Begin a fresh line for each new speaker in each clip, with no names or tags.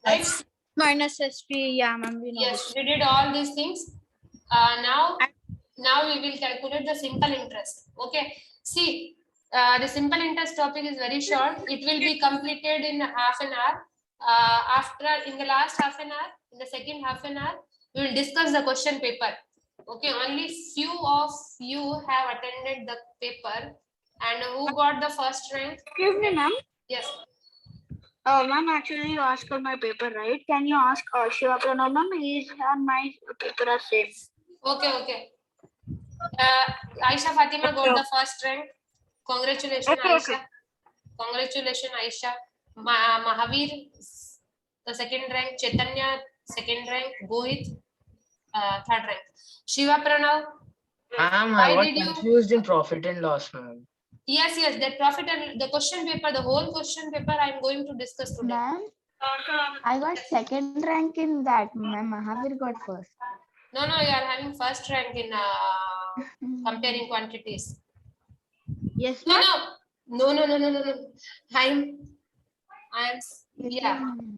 Right?
Minus SP, yeah, ma'am. We know
Yes,
this.
we did all these things. Now we will calculate the simple interest. Okay. See, the simple interest topic is very short. It will be completed in half an hour. In the last half an hour, in the second half an hour, we will discuss the question paper. Okay. Only few of you have attended the paper, and who got the first rank?
Excuse me, ma'am.
Yes.
Ma'am, actually, you asked on my paper, right? Can you ask Shiva Pranav, ma'am? He's on my paper are same.
Okay. Okay. Aisha Fatima got the first rank. Congratulations, Aisha. Congratulations, Aisha. Mahavir, the second rank. Chaitanya, second rank. Gohit, third rank. Shiva Pranav.
Ma'am,
Why
I got
did you?
confused in profit and loss, ma'am.
Yes, that profit and the question paper, the whole question paper I am going to discuss today.
Ma'am, I got second rank in that. Ma'am, Mahavir got first.
No, you are having first rank in comparing quantities.
Yes,
No.
ma'am.
I am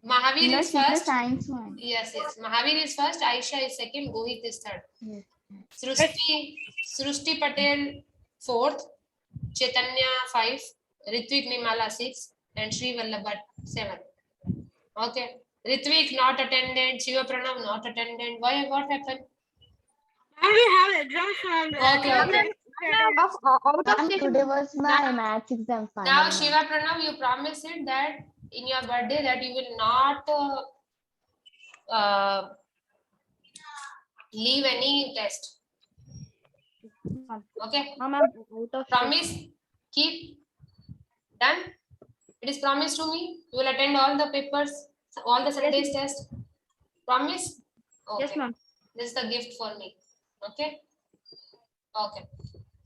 Mahavir
No,
is
she's the
first.
science one.
Yes. Mahavir is first. Aisha is second. Gohit is third.
Yes.
Srushti Patel fourth. Chaitanya 5. Ritvik Nimala 6. And Sri Vallabhat 7. Okay. Ritvik not attended. Shiva Pranav not attended. Why? What happened?
And we have exams.
Okay.
Ma'am, today was my maths exam final.
Now, Shiva Pranav, you promised it that in your birthday that you will not leave any test. Okay. Promise. Keep. Done. It is promised to me. You will attend all the papers, all the Sunday's test. Promise. Okay.
Yes, ma'am.
This is the gift for me. Okay. Okay.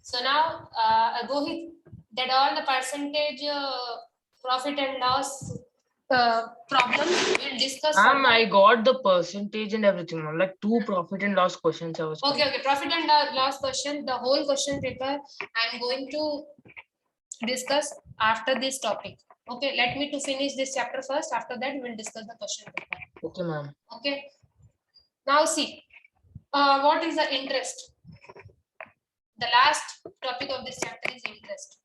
So now, Gohit, that all the percentage profit and loss problems we'll discuss.
Ma'am, I got the percentage and everything, ma'am. Like 2 profit and loss questions I was.
Okay. Profit and loss question, the whole question paper I'm going to discuss after this topic. Okay, let me to finish this chapter first. After that, we will discuss the question paper.
Okay, ma'am.
Okay. Now see, what is the interest? The last topic of this chapter is interest.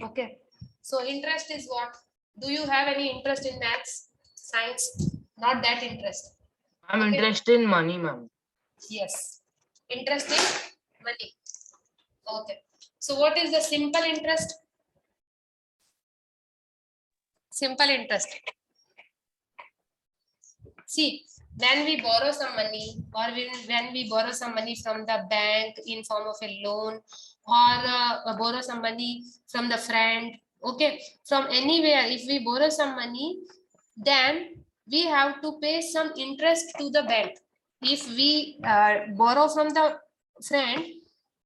Okay. So interest is what? Do you have any interest in maths, science? Not that interest.
I'm
Okay.
interested in money, ma'am.
Yes. Interest in money. Okay. So what is the simple interest? Simple interest. See, when we borrow some money or when we borrow some money from the bank in form of a loan or borrow some money from the friend, okay, from anywhere, if we borrow some money, then we have to pay some interest to the bank. If we borrow from the friend,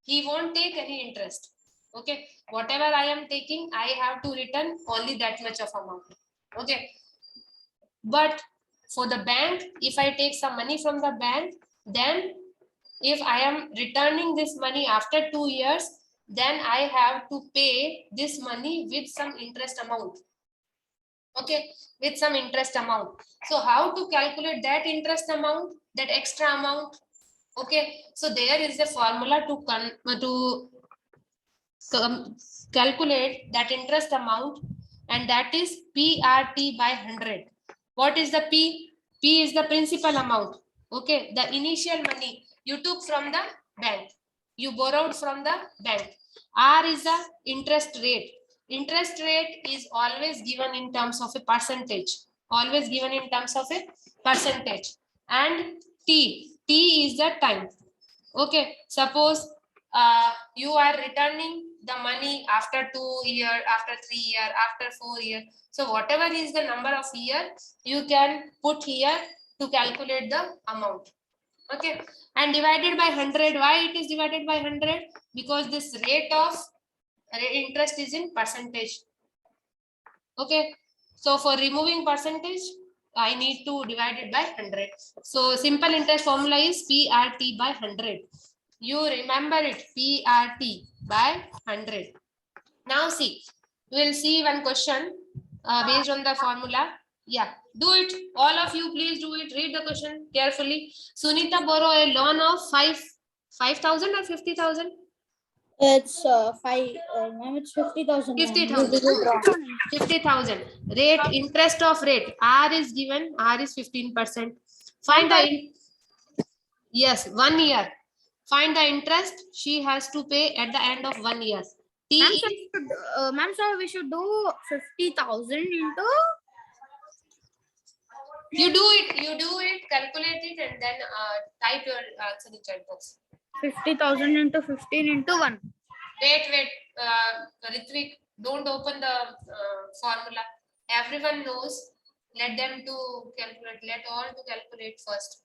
he won't take any interest. Okay, whatever I am taking, I have to return only that much of amount. Okay, but for the bank, if I take some money from the bank, then if I am returning this money after 2 years, then I have to pay this money with some interest amount. Okay, with some interest amount. So how to calculate that interest amount, that extra amount? Okay, so there is a formula to calculate that interest amount, and that is PRT by 100. What is the P? P is the principal amount. Okay, the initial money you took from the bank, you borrowed from the bank. R is the interest rate. Interest rate is always given in terms of a percentage. Always given in terms of a percentage. And T is the time. Okay, suppose you are returning the money after 2 years, after 3 years, after 4 years. So whatever is the number of years, you can put here to calculate the amount. Okay, and divided by 100. Why it is divided by 100? Because this rate of interest is in percentage. Okay, so for removing percentage, I need to divide it by 100. So simple interest formula is PRT by 100. You remember it, PRT by 100. Now see, we will see one question based on the formula. Yeah, Do it. All of you, please do it. Read the question carefully. Sunita borrow a loan of 5,000 or 50,000?
It's ma'am, it's 50,000.
50,000. 50,000. Rate, interest of rate. R is given. R is 15%. Find the yes, 1 year. Find the interest she has to pay at the end of 1 year. T is
Ma'am, so we should do 50,000 into.
you do it, calculate it, and then type your answer in chat box.
50,000 into 15 into 1.
Wait, Ritvik, don't open the formula. Everyone knows. Let them to calculate. Let all to calculate first.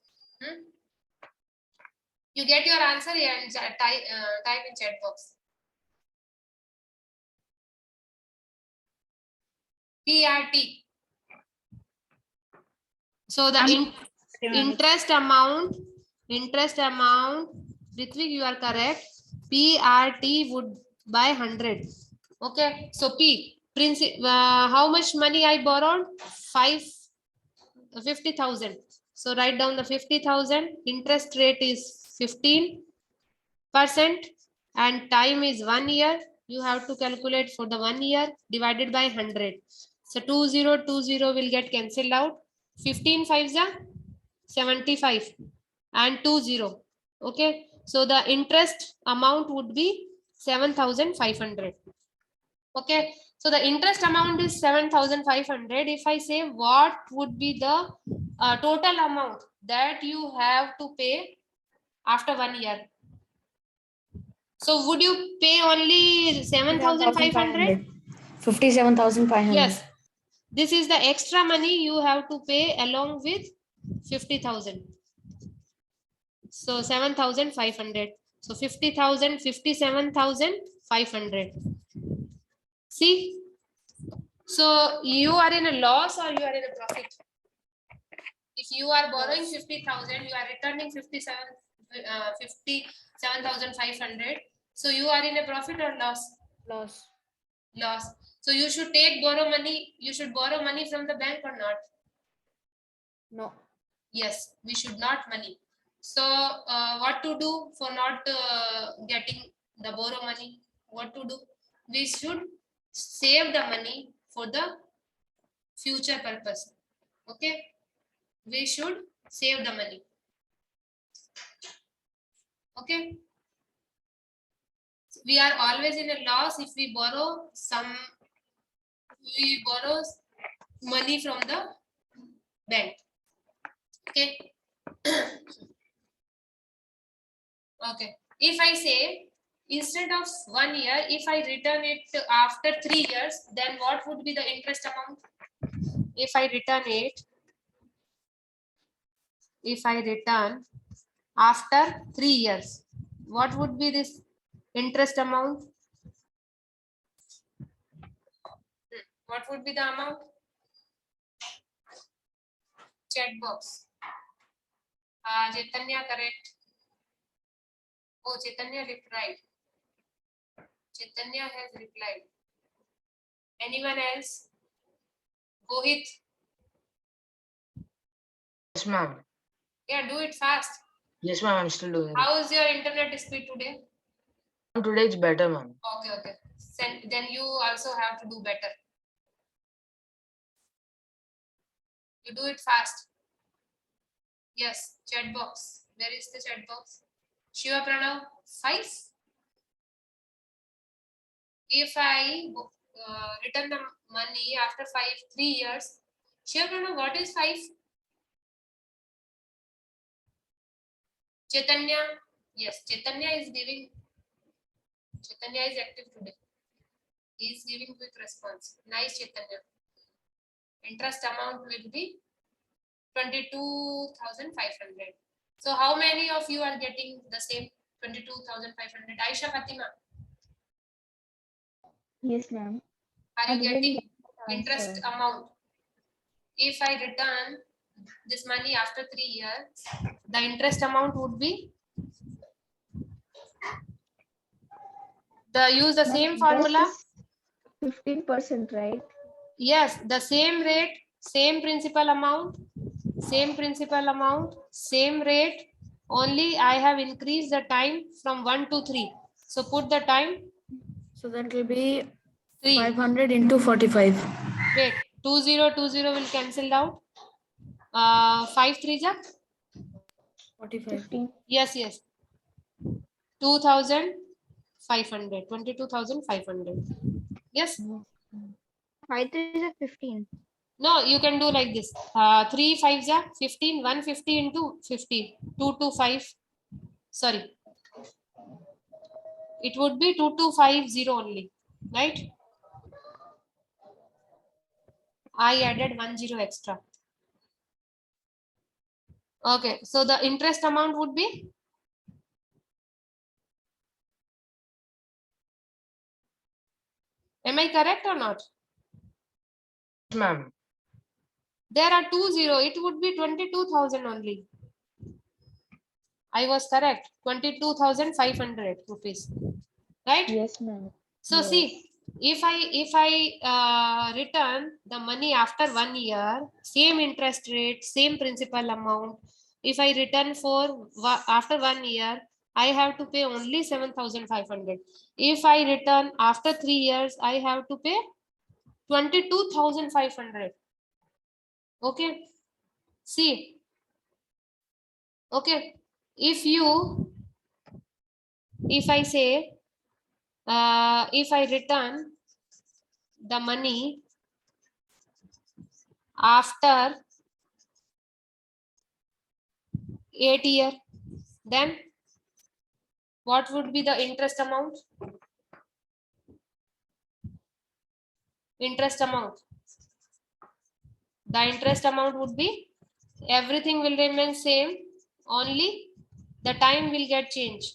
You get your answer here and type in chat box. PRT. So the interest amount, Ritvik, you are correct. PRT would by 100. Okay, so P, how much money I borrowed? 50,000. So write down the 50,000. Interest rate is 15% and time is 1 year. You have to calculate for the 1 year divided by 100. So 2020 will get cancelled out. 15 5s are 75 and 20. Okay, so the interest amount would be 7,500. Okay, so the interest amount is 7,500. If I say what would be the total amount that you have to pay after 1 year, so would you pay only 7,500?
57,500.
Yes, this is the extra money you have to pay along with 50,000. So 7,500. So 50,000, 57,500. See, so you are in a loss or you are in a profit? If you are borrowing 50,000, you are returning 57,500. So you are in a profit or loss?
Loss.
Loss. So you should borrow money. You should borrow money from the bank or not?
No.
Yes, we should not money. So what to do for not getting the borrow money? What to do? We should save the money for the future purpose. Okay, we should save the money. Okay, we are always in a loss if we borrow money from the bank. Okay. Okay, if I say instead of 1 year, if I return it after 3 years, then what would be the interest amount? If I return after 3 years, what would be this interest amount? What would be the amount? Chat box. Chaitanya, correct. Oh, Chaitanya replied. Chaitanya has replied. Anyone else? Mohit?
Yes, ma'am.
Yeah, do it fast.
Yes, ma'am. I'm still doing it.
How is your internet speed today?
Today it's better, ma'am.
Okay. Then you also have to do better. You do it fast. Yes, chat box. Where is the chat box? Shiva Pranav, 5. If I return the money after 3 years, Shiva Pranav, what is 5? Chaitanya, yes, Chaitanya is active today. He is giving quick response. Nice, Chaitanya. Interest amount will be 22,500. So how many of you are getting the same 22,500? Aisha Fatima.
Yes, ma'am.
Are you getting
the
interest
answer.
amount? If I return this money after 3 years, the interest amount would be use the same formula.
15%, right?
Yes, the same rate, same principal amount, same rate. Only I have increased the time from 1 to 3. So put the time
So that will be
3.
500 into 45.
Wait, 2020 will cancel out. 5 3 ja?
45.
15.
Yes, yes. 2,500. 22,500. Yes.
5 is a 15.
No, you can do like this. 3 5 ja 15. 150 into 50. 225. Sorry. It would be 2250 only, right? I added 10 extra. Okay, so the interest amount would be am I correct or not?
Ma'am.
There are 20. It would be 22,000 only. I was correct. 22,500 rupees. Right?
Yes, ma'am.
So
Yes.
see, if I return the money after 1 year, same interest rate, same principal amount. If I return after 1 year, I have to pay only 7,500. If I return after 3 years, I have to pay 22,500. Okay. See. Okay. If I say, if I return the money after 8 years, then what would be the interest amount? Interest amount. The interest amount would be, everything will remain same, only the time will get changed.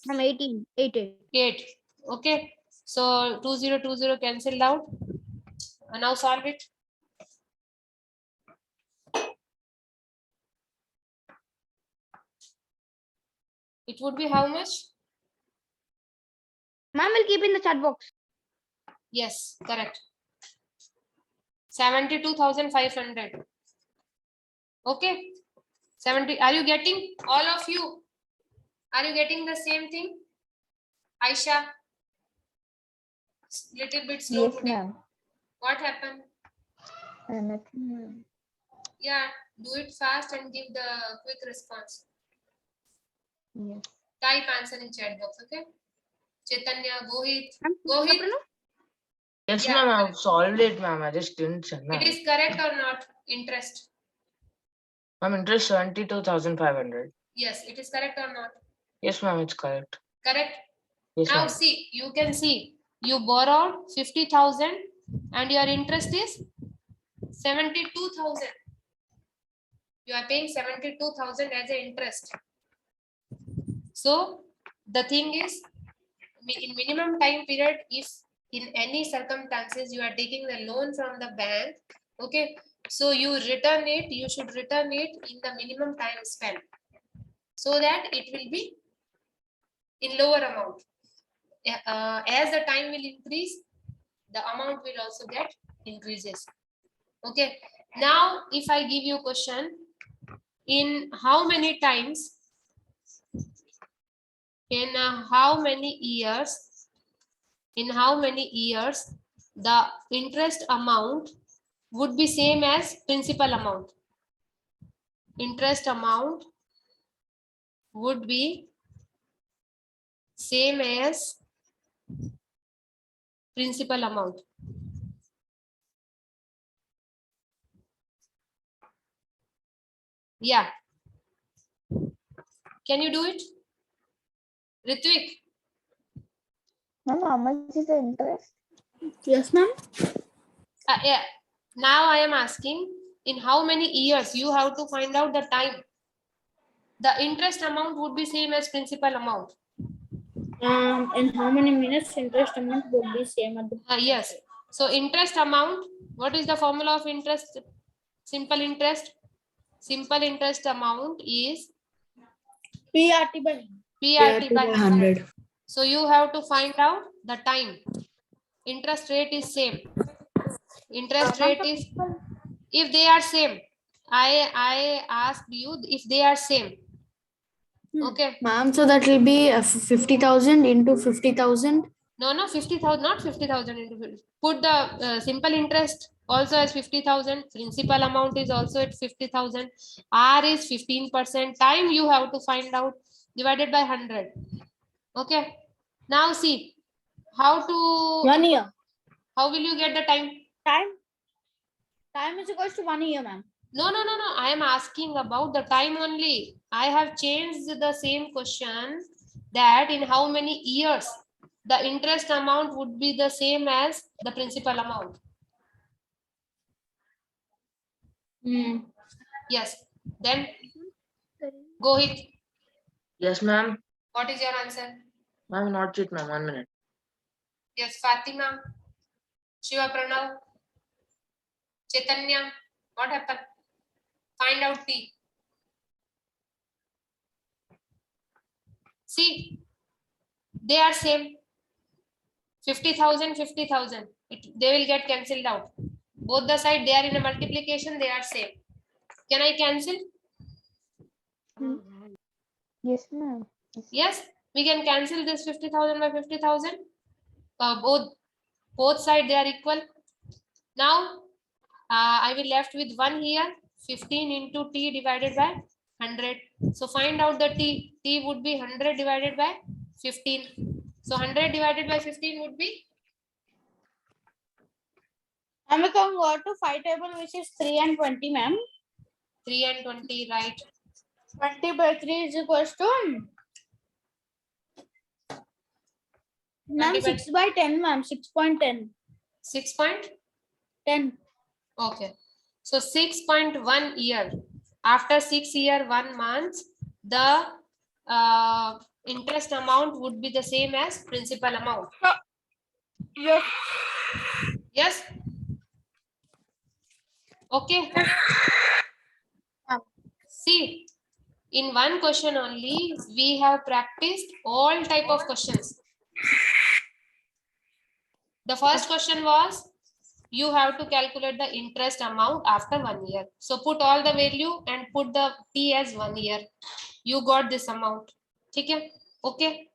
I'm 18. 18.
8. Okay. So 2020 cancelled out. Now solve it. It would be how much?
Ma'am will keep in the chat box.
Yes, correct. 72,500. Okay. 70. Are you getting, all of you? Are you getting the same thing? Aisha? Little bit slow
Yes,
today.
ma'am.
What happened?
Nothing, ma'am.
Yeah, do it fast and give the quick response.
Yes.
Type answer in chat box, okay? Chaitanya, Gohit.
Ma'am,
Gohit,
Yes,
Yeah.
ma'am. I've solved it, ma'am. I just didn't send,
it
ma'am.
is correct or not? Interest.
Ma'am, interest 72,500.
Yes, it is correct or not?
Yes, ma'am. It's correct.
Correct.
Yes,
Now
ma'am.
see, you can see, you borrowed 50,000 and your interest is 72,000. You are paying 72,000 as an interest. So the thing is, in minimum time period, if in any circumstances you are taking the loan from the bank, okay, so you return it, you should return it in the minimum time span, so that it will be in lower amount. As the time will increase, the amount will also get increases. Okay, now if I give you a question, in how many times, in how many years the interest amount would be same as principal amount? Interest amount would be same as principal amount. Yeah. Can you do it? Ritvik?
Ma'am, how much is the interest?
Yes, ma'am.
Yeah. Now I am asking, in how many years you have to find out the time. The interest amount would be same as principal amount.
In how many minutes interest amount would be same at the
Yes. So interest amount, what is the formula of interest? Simple interest. Simple interest amount is
PRT by
PRT by 100. So you have to find out the time. Interest rate is same. Interest rate is If they are same, I asked you if they are same. Okay.
Ma'am, so that will be 50,000 into 50,000.
No, 50,000, not 50,000 into 50. Put the simple interest also as 50,000. Principal amount is also at 50,000. R is 15%. Time you have to find out, divided by 100. Okay. Now see how to.
1 year.
How will you get the time?
Time is equals to 1 year, ma'am.
No. I am asking about the time only. I have changed the same question, that in how many years the interest amount would be the same as the principal amount. Yes. Then go it.
Yes, ma'am.
What is your answer?
Ma'am, not yet, ma'am. 1 minute.
Yes, Fatima, Shiva Pranav, Chaitanya. What happened? Find out T. See, they are same. 50,000, 50,000. They will get cancelled out. Both the side, they are in a multiplication, they are same. Can I cancel?
Yes, ma'am.
Yes, we can cancel this 50,000 by 50,000. Both side they are equal. Now, I will left with 1 here. 15 into T divided by 100. So find out the T. T would be 100 divided by 15. So 100 divided by 15 would be.
And we can go to 5 table, which is 3 and 20, ma'am.
3 and 20, right?
20 by 3 is equals to ma'am
20 by
6 by 10, ma'am. 6.10.
6.10. Okay. So 6.1 year. After 6 year, 1 month, the interest amount would be the same as principal amount.
Yes.
Yes. Okay. See, in one question only, we have practiced all type of questions. The first question was, you have to calculate the interest amount after 1 year. So put all the value and put the T as 1 year. You got this amount. Okay. Okay.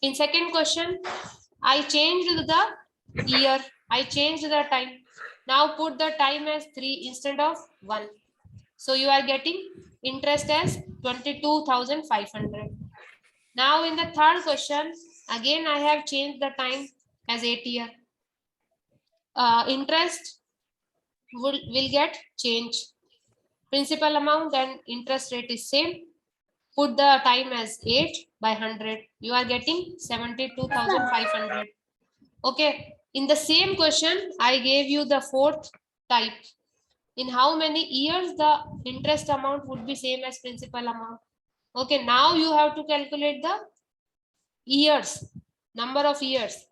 In second question, I changed the year. I changed the time. Now put the time as 3 instead of 1. So you are getting interest as 22,500. Now in the third question, again I have changed the time as 8 year. Interest will get changed. Principal amount and interest rate is same. Put the time as 8 by 100. You are getting 72,500. Okay. In the same question, I gave you the fourth type. In how many years the interest amount would be same as principal amount. Okay. Now you have to calculate the years, number of years.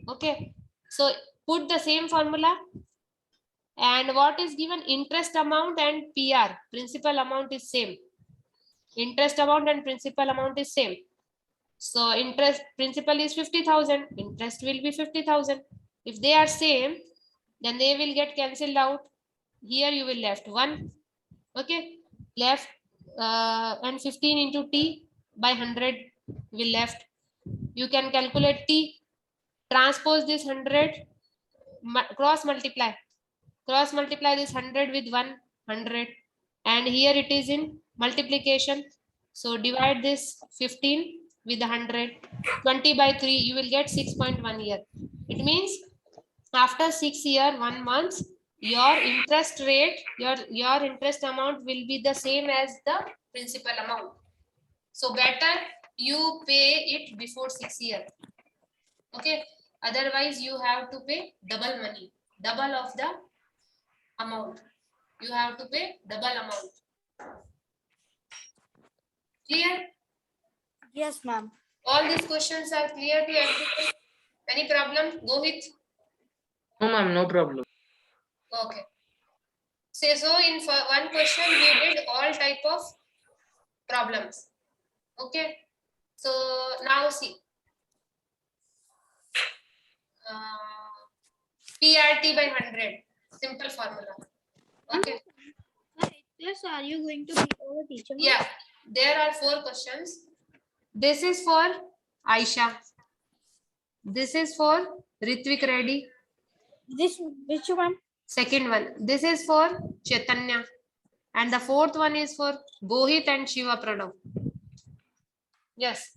Okay. So put the same formula. And what is given? Interest amount and PR, principal amount is same. Interest amount and principal amount is same. So interest principal is 50,000. Interest will be 50,000. If they are same, then they will get cancelled out. Here you will left 1. Okay. Left and 15 into T by 100 will left. You can calculate T. Transpose this 100. Cross multiply this 100 with 100, and here it is in multiplication. So divide this 15 with 100. 20 by 3, you will get 6.1 year. It means after 6 year 1 month, your interest rate, your interest amount will be the same as the principal amount. So better you pay it before 6 year. Okay. Otherwise you have to pay double money, double of the amount. You have to pay double amount. Clear?
Yes, ma'am.
All these questions are clear to everyone. Any problem? Go with.
No, ma'am, no problem.
Okay. So in one question we did all type of problems. Okay. So now see. PRT by 100. Simple formula. Okay.
Yes, are you going to be our teacher?
Yeah, there are 4 questions. This is for Aisha. This is for Ritvik Reddy.
This which one?
Second one. This is for Chaitanya. And the 4th one is for Gohit and Shiva Pranav. Yes.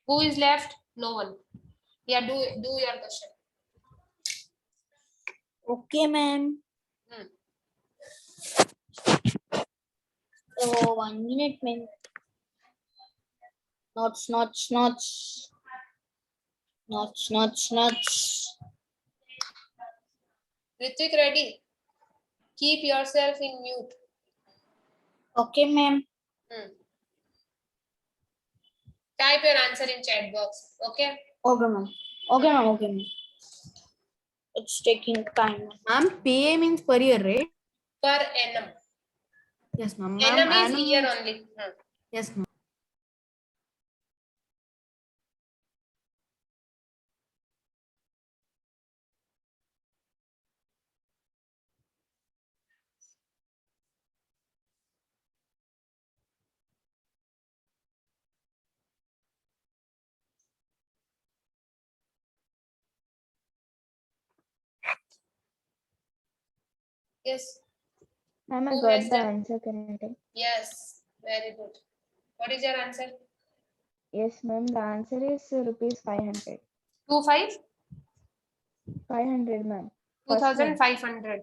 Who is left? No one. Yeah, do your question.
Okay, ma'am.
Hmm.
Oh, 1 minute, ma'am. Notes.
Ritvik Reddy, keep yourself in mute.
Okay, ma'am.
Type your answer in chat box. Okay.
Okay, ma'am. Okay, ma'am. It's taking time.
Ma'am, PA means per year, right?
Per annum.
Yes, ma'am.
Annum is
Annum
year
means-
only.
Yes, ma'am.
Yes.
Ma'am, I
Who
got
has
the
done?
answer correct.
Yes. Very good. What is your answer?
Yes, ma'am. The answer is rupees 500.
25?
500, ma'am. First one.
2500.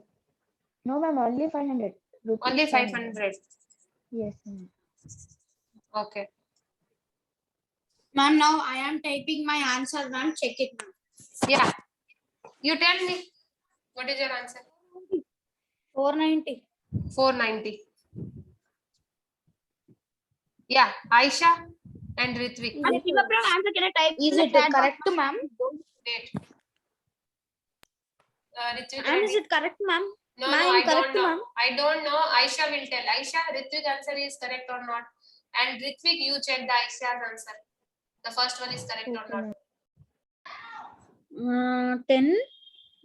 No, ma'am. Only 500. Rupees
Only 500.
Yes, ma'am.
Okay.
Ma'am, now I am typing my answer, ma'am. Check it, ma'am.
Yeah. You tell me. What is your answer?
490.
490. Yeah. Aisha and Ritvik.
Answer can I type?
Is
in the
it
chat box?
correct, ma'am?
Wait. Ritvik
Ma'am, is
Reddy.
it correct, ma'am?
No,
ma'am,
I
correct,
don't know.
ma'am.
I don't know. Aisha will tell. Aisha, Ritvik answer is correct or not. And Ritvik, you check the Aisha's answer. The first one is correct or
Okay,
not.
10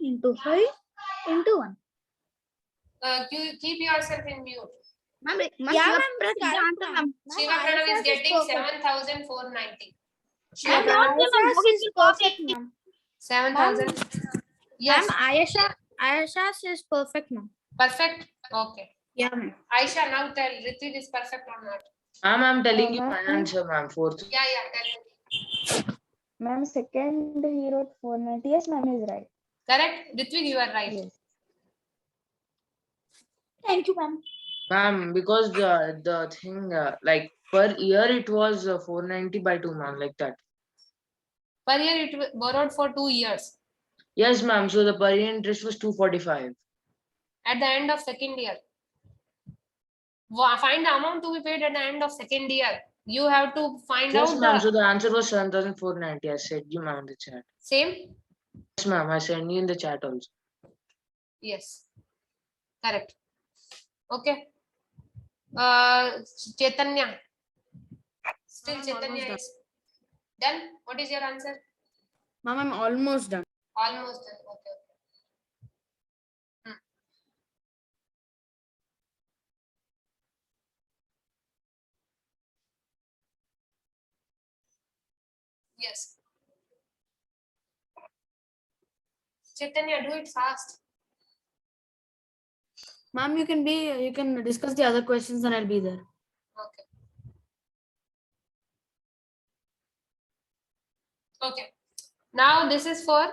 into 5 into 1.
You keep yourself in mute.
Ma'am, yeah, ma'am. Press the answer, ma'am.
Shiva Pranav is getting 7,490. Shiva
Ma'am,
Pranav,
Ayesha's is perfect, ma'am.
7,000. Yes.
Ma'am, Ayesha's is perfect, ma'am.
Perfect. Okay.
Yeah, ma'am.
Aisha, now tell Ritvik is perfect or not.
Ma'am, I'm telling you
ma'am.
my answer, ma'am. 4th.
Yeah, tell me.
Ma'am, second he wrote 490. Yes, ma'am is right.
Correct? Ritvik, you are right.
Yes.
Thank you, ma'am.
Ma'am, because the thing like per year it was 490 by 2, ma'am, like that.
Per year it borrowed for 2 years.
Yes, ma'am. So the per year interest was 245.
At the end of second year. Find the amount to be paid at the end of second year. You have to find
Yes,
out
ma'am.
the
So the answer was 7,490. I said you, ma'am, in the chat.
same.
Yes, ma'am. I sent you in the chat also.
Yes. Correct. Okay. Chaitanya. Still
I'm
Chaitanya
almost done.
is done. What is your answer?
Ma'am, I'm almost done.
Almost done. Okay. Yes. Chaitanya, do it fast.
Ma'am, you can discuss the other questions and I'll be there.
Okay. Okay. Now this is for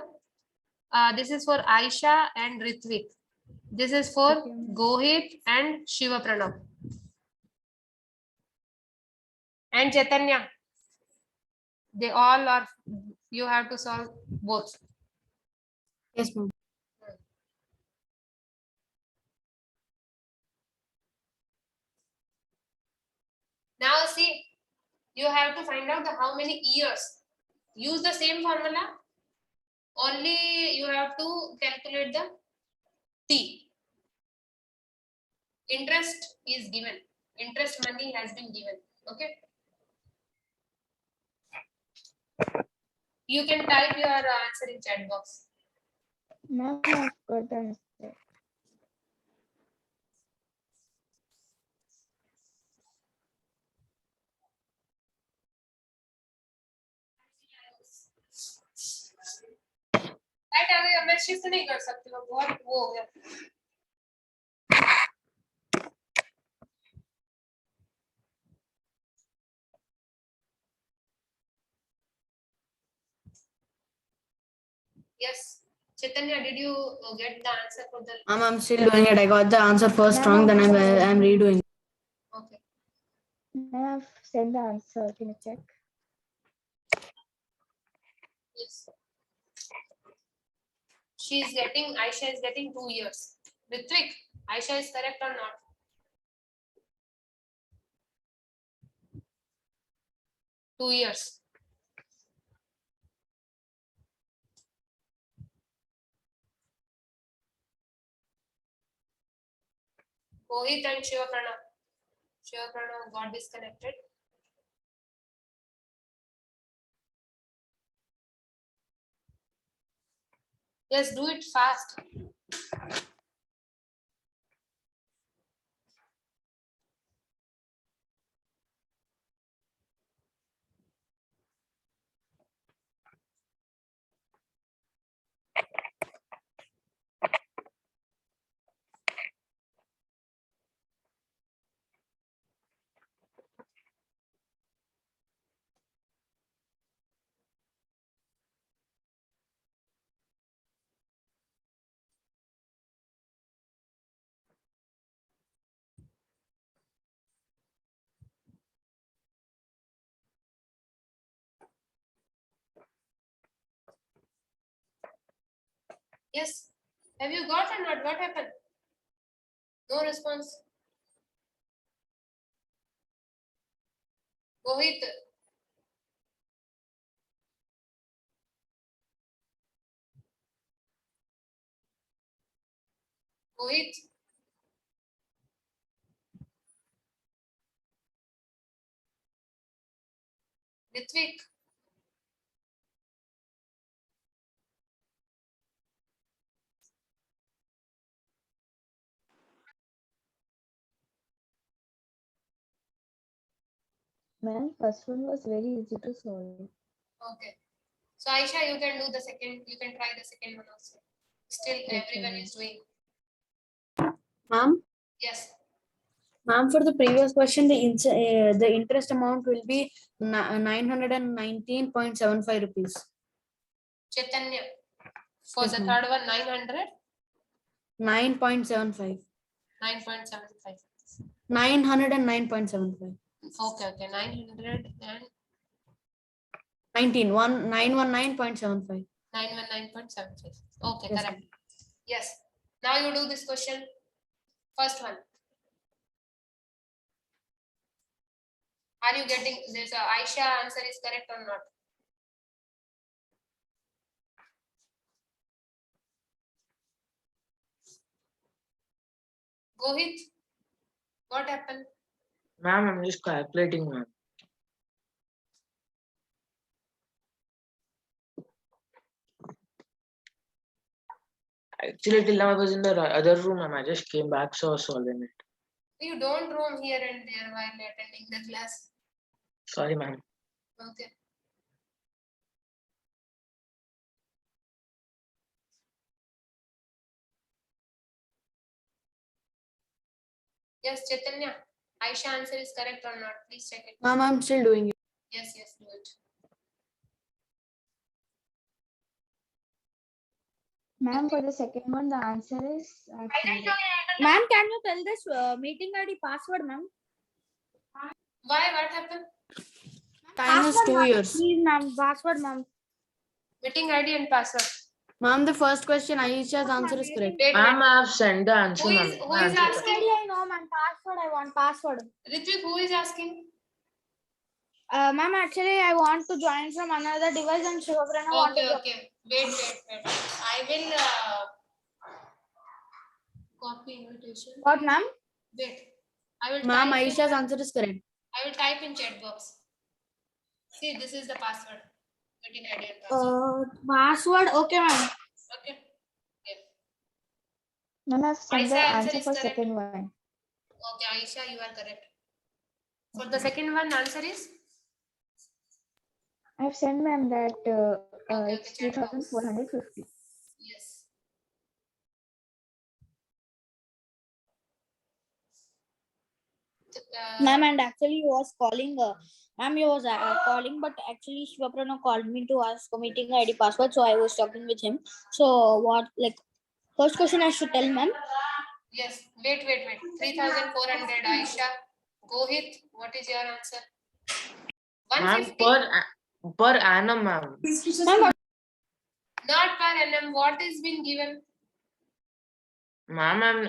Aisha and Ritvik. This is for
Okay, ma'am.
Gohit and Shiva Pranav. And Chaitanya. They all are, you have to solve both.
Yes, ma'am.
Now see, you have to find out how many years. Use the same formula. Only you have to calculate the T. Interest is given. Interest money has been given. Okay. You can type your answer in chat box.
Ma'am, I've got the answer.
Right आगे मैं shift नहीं कर सकती हूँ, बहुत वो हो गया। Yes, Chaitanya, did you get the answer for the?
I'm still doing it. I got the answer first wrong, then I'm redoing.
Okay.
I have sent the answer. Can you check?
Yes. Aisha is getting 2 years. Ritvik, Aisha is correct or not? Two years. Mohit and Shiva Pranav got disconnected. Yes, do it fast. Yes. Have you got or not? What happened? No response. Mohit. Mohit. Ritvik.
Ma'am, first one was very easy to solve.
Okay. So Aisha, you can do the second. You can try the second one also. Still, everyone is doing.
Ma'am,
Yes.
ma'am, for the previous question, the interest amount will be 919.75 rupees.
Chaitanya. For
Yes,
the
ma'am.
third one, 900.
9.75.
9.75.
909.75.
Okay. 900 and
919.75.
919.75. Okay,
Yes,
correct. Yes. Now you do this question. First one. Are you getting this? Aisha answer is correct or not? Gohit, what happened?
Ma'am, I'm just calculating, ma'am. Actually, till now I was in the other room, ma'am. I just came back, so I was solving it.
You don't roam here and there while attending the class.
Sorry, ma'am.
Okay. Yes, Chaitanya. Aisha answer is correct or not? Please check it.
Ma'am, I'm still doing it.
Yes, do it.
Ma'am, for the second one, the answer is.
Ma'am, can you tell this meeting ID password, ma'am?
Why? What happened?
Time is 2 years.
Please, ma'am. Password, ma'am.
Meeting ID and password.
Ma'am, the first question, Aisha's answer is correct.
Wait.
Ma'am, I have sent the answer,
Who
ma'am.
is
Answer
asking?
I know, ma'am. Password. I want password.
Ritvik, who is asking?
Ma'am, actually, I want to join from another device and Shivaprana want to.
Okay. Wait. I will copy invitation.
What, ma'am?
Wait. I will
Ma'am,
type in
Aisha's answer is correct.
I will type in chat box. See, this is the password. Meeting ID and password.
Password. Okay, ma'am.
Okay.
Ma'am, I've sent the
Aisha answer
answer
is
for
correct.
second one.
Okay, Aisha, you are correct. For the second one, answer is?
I've sent ma'am that
Okay,
it's
chat box.
3,450.
Ma'am, and actually he was calling. Ma'am, he was calling, but actually Shivaprana called me to ask for meeting ID password, so I was talking with him. So what, like, first question I should tell, ma'am?
Yes, wait. 3,400. Aisha, Gohit, what is your answer?
Ma'am,
150?
per annum, ma'am.
Ma'am,
Not per annum. What is being given?
Ma'am,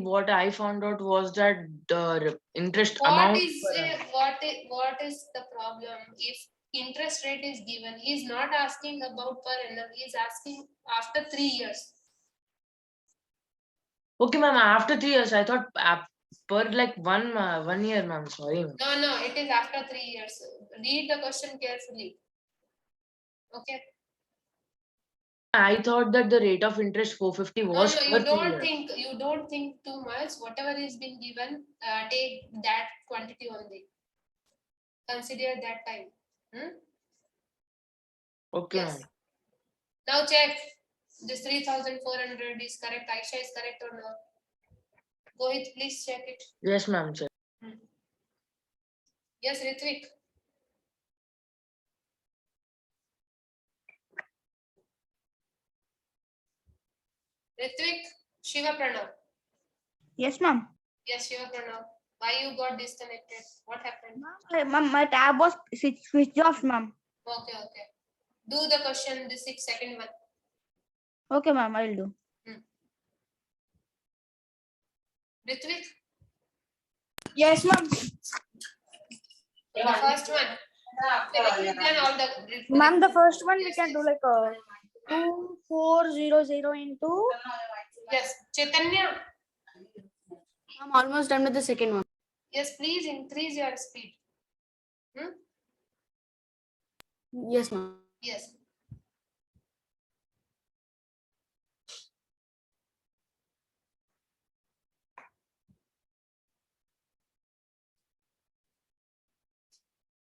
what I found out was that the interest
What
amount.
is what is the problem? If interest rate is given, he is not asking about per annum. He is asking after 3 years.
Okay, ma'am. After 3 years, I thought per like 1 year, ma'am. Sorry, ma'am.
No, it is after 3 years. Read the question carefully. Okay.
I thought that the rate of interest 450 was
No,
per
you
3
don't
years.
think too much. Whatever is being given, take that quantity only. Consider that time.
Okay,
Yes.
ma'am.
Now check. This 3,400 is correct. Aisha is correct or not? Gohit, please check it.
Yes, ma'am. Check.
Yes, Ritvik. Ritvik, Shiva Pranav.
Yes, ma'am.
Yes, Shiva Pranav. Why you got disconnected? What happened?
Ma'am, my tab was switched off, ma'am.
Okay. Do the question, the second one.
Okay, ma'am, I'll do.
Ritvik,
yes, ma'am.
the first one. Then all the
Ma'am, the first one we can do like 2400 into.
Yes, Chaitanya.
I'm almost done with the second one.
Yes, please increase your speed.
Yes, ma'am.
Yes.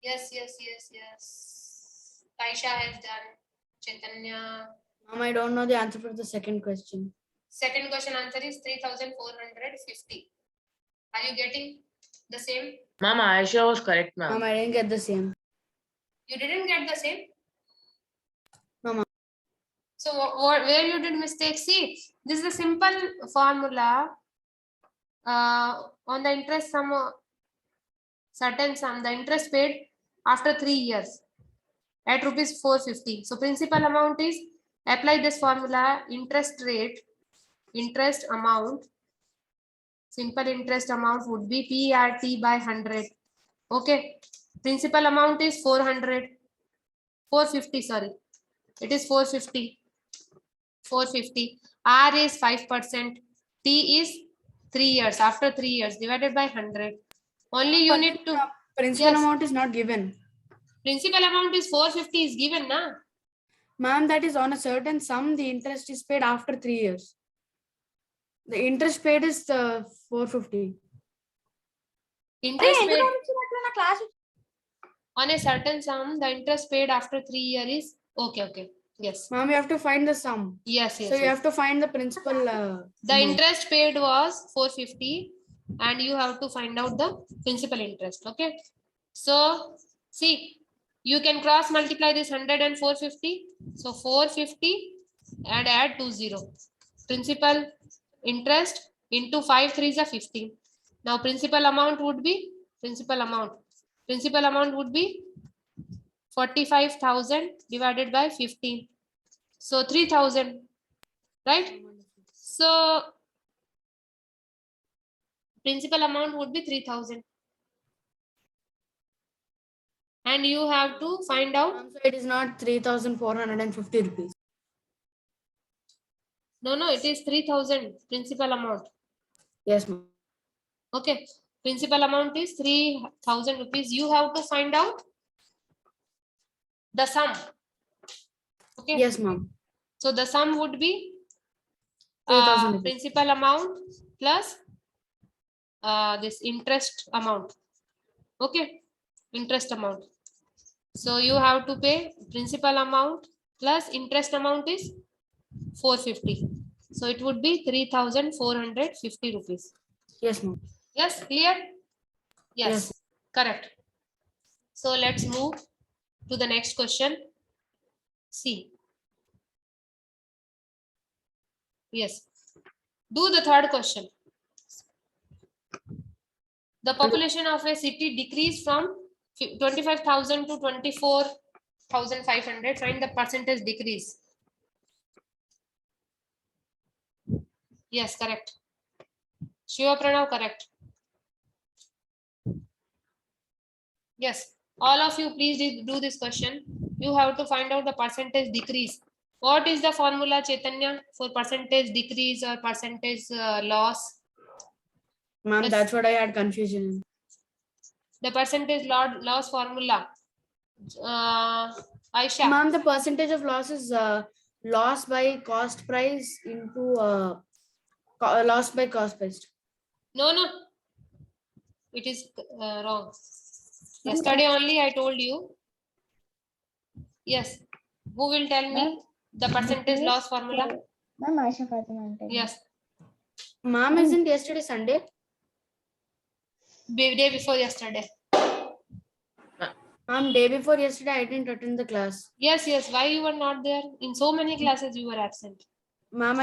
Yes. Taisha has done. Chaitanya.
Ma'am, I don't know the answer for the second question.
Second question answer is 3,450. Are you getting the same?
Ma'am, Aisha was correct, ma'am.
Ma'am, I didn't get the same.
You didn't get the same?
No, ma'am.
So where you did mistake? See, this is a simple formula on the interest sum, certain sum, the interest paid after 3 years at rupees 450. So principal amount is, apply this formula, interest rate, interest amount, simple interest amount would be PRT by 100. Okay, principal amount is 450, sorry, it is 450. R is 5%, T is 3 years, after 3 years divided by 100. Only you need to,
Principal
yes,
amount is not given.
principal amount is 450 is given, na?
Ma'am, that is on a certain sum, the interest is paid after 3 years. The interest paid is 450.
Interest paid on a certain sum, the interest paid after 3 years is, okay, yes.
Ma'am, you have to find the sum.
Yes.
So you have to find the principal.
The
amount.
interest paid was 450 and you have to find out the principal interest. Okay. So see, you can cross multiply this 100 and 450. So 450 and add 20. Principal interest into 5 3s are 15. Now principal amount would be 45,000 divided by 15. So 3,000, right? So principal amount would be 3,000. And you have to find out.
So it is not 3,450 rupees.
No, it is 3,000 principal amount.
Yes, ma'am.
Okay, principal amount is 3,000 rupees. You have to find out the sum. Okay.
Yes, ma'am.
So the sum would be
3,000 rupees.
principal amount plus this interest amount. Okay, interest amount. So you have to pay principal amount plus interest amount is 450. So it would be 3,450 rupees.
Yes, ma'am.
Yes, clear? Yes, correct. So let's move to the next question. See. Yes. Do the third question. The population of a city decreased from 25,000 to 24,500. Find the percentage decrease. Yes, correct. Shiva Pranav, correct. Yes, all of you please do this question. You have to find out the percentage decrease. What is the formula, Chaitanya, for percentage decrease or percentage loss?
Ma'am,
Yes.
that's what I had confusion in.
The percentage loss formula. Aisha.
Ma'am, the percentage of loss is loss by cost price into loss by cost price.
No. It is wrong. Yesterday only I told you. Yes. Who will tell me the percentage loss formula?
Ma'am, Aisha Fatima.
Yes.
Ma'am, isn't yesterday Sunday?
Day before yesterday.
Ma'am, day before yesterday I didn't attend the class.
Yes. Why you were not there? In so many classes you were absent.
Ma'am,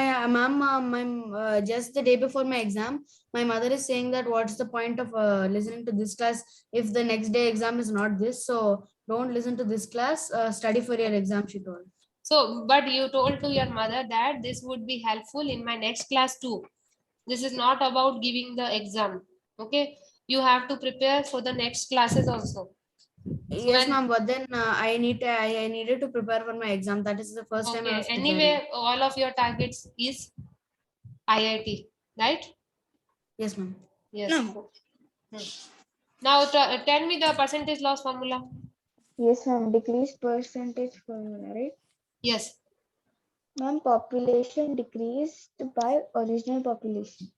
just the day before my exam, my mother is saying that what's the point of listening to this class if the next day exam is not this? So don't listen to this class. Study for your exam, she told.
So, but you told to your mother that this would be helpful in my next class too. This is not about giving the exam. Okay, you have to prepare for the next classes also.
Yes, ma'am. But then I needed to prepare for my exam. That is the first time I was preparing.
Anyway, all of your targets is IIT, right?
Yes, ma'am.
Yes. Now tell me the percentage loss formula.
Yes, ma'am. Decreased percentage formula, right?
Yes.
Ma'am, population decreased by original population.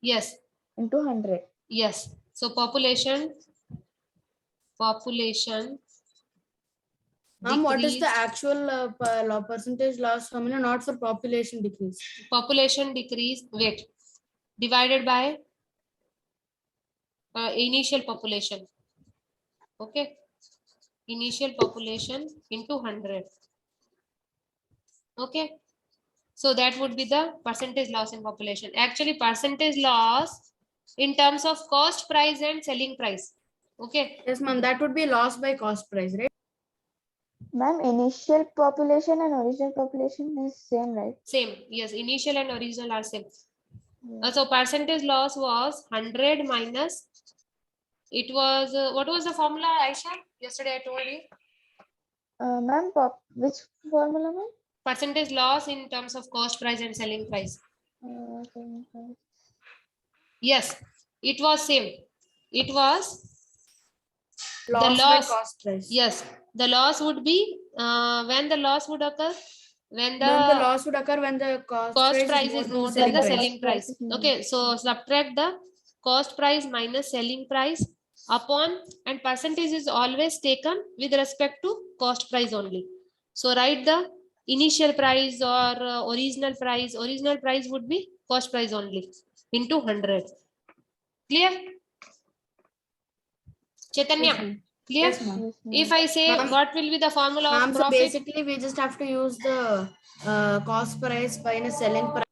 Yes.
Into 100.
Yes. So population.
Ma'am, what is the actual percentage loss formula? Not for population decrease.
Population decrease. Wait. Divided by initial population. Okay. Initial population into 100. Okay. So that would be the percentage loss in population. Actually, percentage loss in terms of cost price and selling price. Okay.
Yes, ma'am. That would be loss by cost price, right?
Ma'am, initial population and original population is same, right?
Same. Yes. Initial and original are same.
Yeah.
So percentage loss was 100 minus. It was what was the formula, Aisha? Yesterday I told you.
Ma'am, which formula, ma'am?
Percentage loss in terms of cost price and selling price. Yes, it was same. It was
loss
the loss
by cost price.
Yes, the loss would be when the loss would occur when the
loss would occur when the cost
price is more than the selling price. Okay, so subtract the cost price minus selling price upon, and percentage is always taken with respect to cost price only. So write the initial price or original price. Original price would be cost price only into 100. Clear? Chaitanya, clear?
Yes, ma'am.
If I say what will be the formula of profit?
So basically we just have to use the cost price minus selling price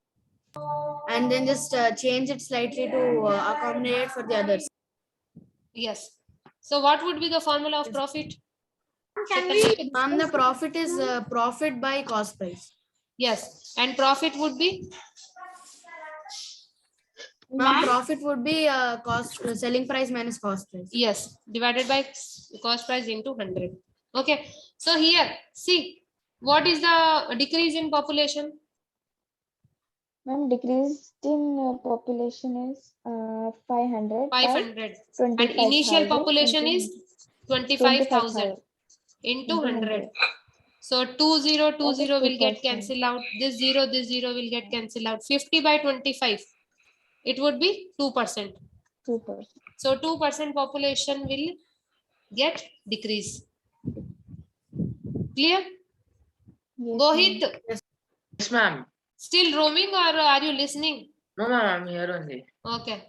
and then just change it slightly to accommodate for the others.
Yes. So what would be the formula of profit?
Ma'am, the profit is profit by cost price.
Yes. And profit would be?
Ma'am, profit would be selling price minus cost price.
Yes. Divided by cost price into 100. Okay. So here, see, what is the decrease in population?
Ma'am, decreased in population is 500.
500. And initial population is 25,000 into 100. So 2020 will get cancelled out. This 0 will get cancelled out. 50 by 25. It would be 2%.
2%.
So 2% population will get decrease. Clear?
Yes,
Gohit,
Yes, ma'am.
still roaming or are you listening?
No, ma'am, I'm here only.
Okay.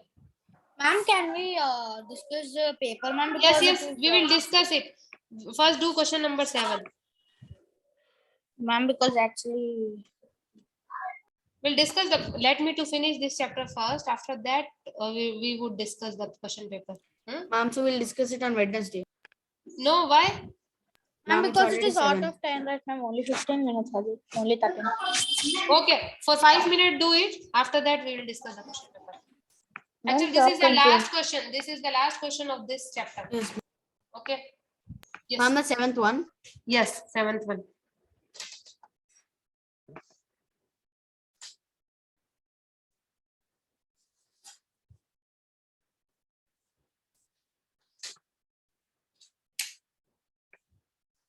Ma'am, can we discuss the paper, ma'am?
Yes,
Because
yes,
it is,
we will discuss it. First do question number 7.
ma'am, because actually,
We'll discuss the, let me to finish this chapter first. After that, we would discuss the question paper.
Ma'am, so we'll discuss it on Wednesday.
No, why?
ma'am,
Ma'am, it's
because it
already
is out
7.
of time, right, ma'am? Only 15 minutes, has it? Only 13.
Okay, for 5 minutes do it. After that, we will discuss the question paper.
Ma'am,
Actually, this is the
top
last question. This is the last question of this chapter.
Yes.
Okay. Yes.
Ma'am, the 7th one.
Yes, 7th one.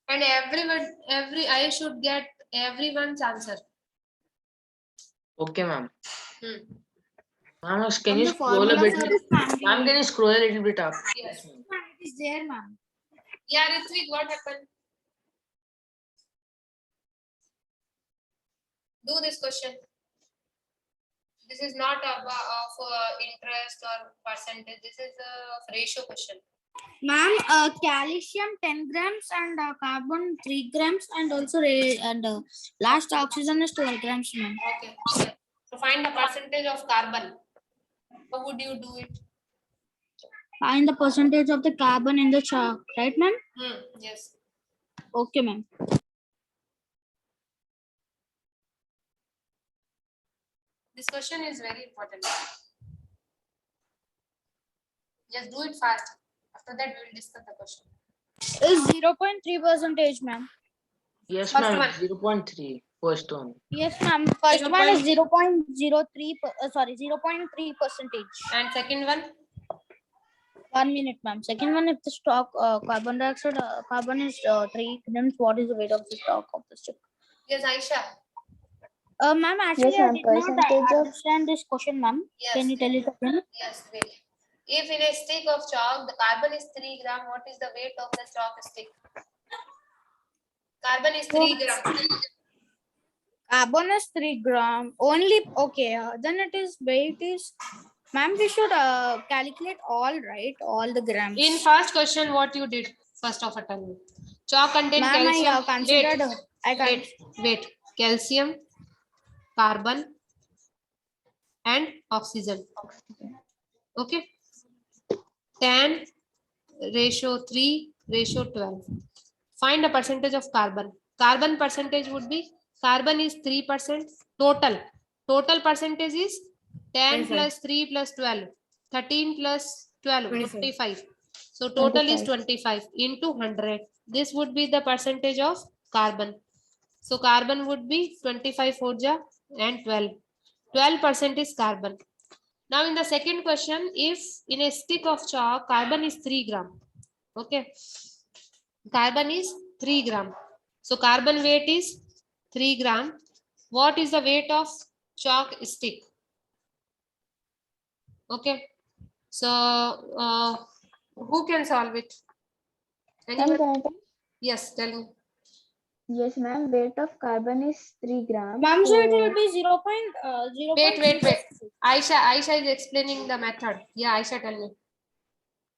And I should get everyone's answer.
Okay, ma'am.
Hmm.
Ma'am, can
Ma'am,
you
the
scroll a
formula
bit?
for
Ma'am, can you scroll a little bit up?
Yes.
Ma'am, it is there, ma'am.
Yeah, Ritvik, what happened? Do this question. This is not of interest or percentage. This is a ratio question.
Ma'am, calcium 10 grams and carbon 3 grams and also last oxygen is 12 grams, ma'am.
Okay. So find the percentage of carbon. How would you do it?
Find the percentage of the carbon in the chalk, right, ma'am?
Yes.
Okay, ma'am.
This question is very important. Just do it fast. After that, we will discuss the question.
Is 0.3 percentage, ma'am.
Yes,
First
ma'am.
one.
0.3. First one.
Yes, ma'am. First one is 0.03. Sorry, 0.3 percentage.
And second one?
1 minute, ma'am. Second one, if the stock carbon dioxide carbon is 3 grams, what is the weight of the stock of the stick?
Yes, Aisha.
Ma'am, actually,
ma'am,
I did not
percentage of-
understand this question, ma'am.
Yes.
Can you tell it again?
Yes, wait. If in a stick of chalk, the carbon is 3 gram, what is the weight of the chalk stick? Carbon is 3 gram.
Carbon is 3 gram. Only, okay. Then it is weight is, ma'am, we should calculate all, right? All the grams.
In first question, what you did? First of all, tell me. Chalk contain
Ma'am,
calcium.
I considered.
Wait. Calcium, carbon, and oxygen. Okay. 10 ratio 3 ratio 12. Find the percentage of carbon. Carbon percentage would be, carbon is 3%. Total percentage is 10
25.
plus 3 plus 12. 13 plus 12,
25.
25. So total is
25.
25 into 100. This would be the percentage of carbon. So carbon would be 25 4ja and 12. 12% is carbon. Now in the second question, if in a stick of chalk, carbon is 3 gram. Okay. Carbon is 3 gram. So carbon weight is 3 gram. What is the weight of chalk stick? Okay. So who can solve it?
Ma'am,
Anyone?
can I tell?
Yes, tell me.
Yes, ma'am. Weight of carbon is 3 grams.
Ma'am, so it will
So,
be 0.0.
Wait. Aisha is explaining the method. Yeah, Aisha, tell me.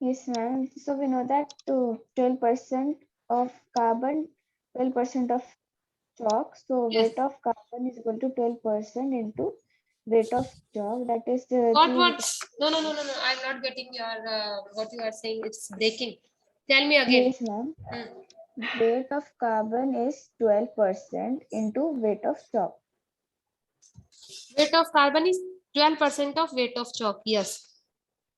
yes, ma'am. So we know that 12% of carbon, 12% of chalk. So
Yes.
weight of carbon is equal to 12% into weight of chalk. That is
What?
3.
No. I'm not getting your what you are saying. It's breaking. Tell me again.
Yes, ma'am. Weight of carbon is 12% into weight of chalk.
Weight of carbon is 12% of weight of chalk. Yes.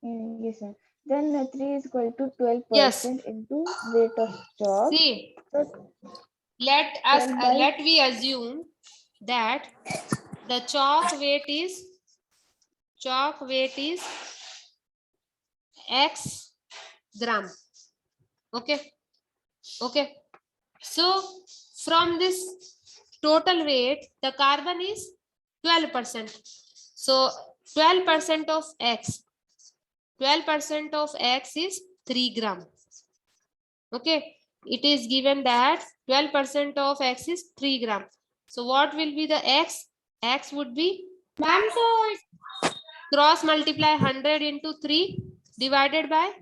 Yes, ma'am. Then 3 is equal to 12%
Yes.
into weight of chalk.
See,
So
let we assume that the chalk weight is x gram. Okay. So from this total weight, the carbon is 12%. So 12% of x. 12% of x is 3 gram. Okay. It is given that 12% of x is 3 gram. So what will be the x? X would be,
Ma'am, so
cross multiply 100 into 3. divided by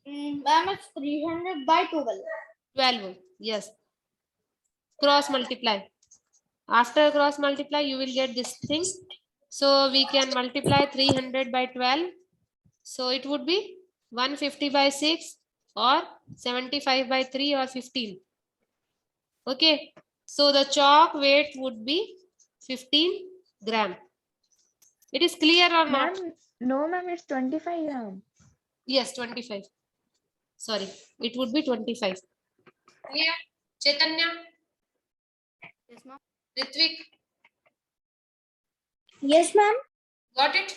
Ma'am, it's 300 by 12.
12. Yes. Cross multiply. After cross multiply, you will get this thing. So we can multiply 300 by 12. So it would be 150 by 6 or 75 by 3 or 15. Okay. So the chalk weight would be 15 gram. It is clear or not?
Ma'am, no, ma'am, it's 25 gram.
Yes, 25. Sorry, it would be 25. Clear? Chaitanya,
Yes, ma'am.
Ritvik,
Yes, ma'am.
got it?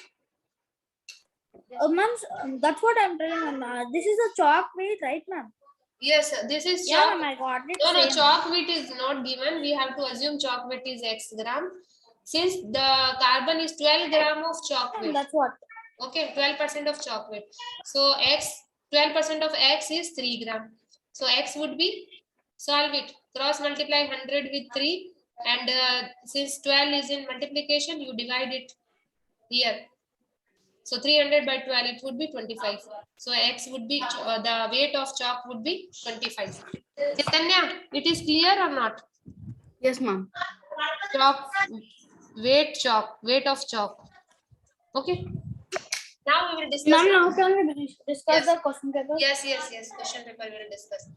Ma'am, that's what I'm telling. This is a chalk weight, right, ma'am?
Yes, this is
Yeah,
chalk.
ma'am, I got it.
No,
same.
chalk weight is not given. We have to assume chalk weight is X gram. Since the carbon is 12 gram of chalk weight.
That's what.
Okay, 12% of chalk weight. So X, 12% of X is 3 gram. So X would be, solve it. Cross multiply 100 with 3. And since 12 is in multiplication, you divide it here. So 300 by 12, it would be 25. So X would be, the weight of chalk would be 25. Chaitanya, it is clear or not?
Yes, ma'am.
Chalk, weight of chalk. Okay. Now we will discuss.
Ma'am, now can we discuss
Yes.
the question paper?
Yes. Question paper we will discuss.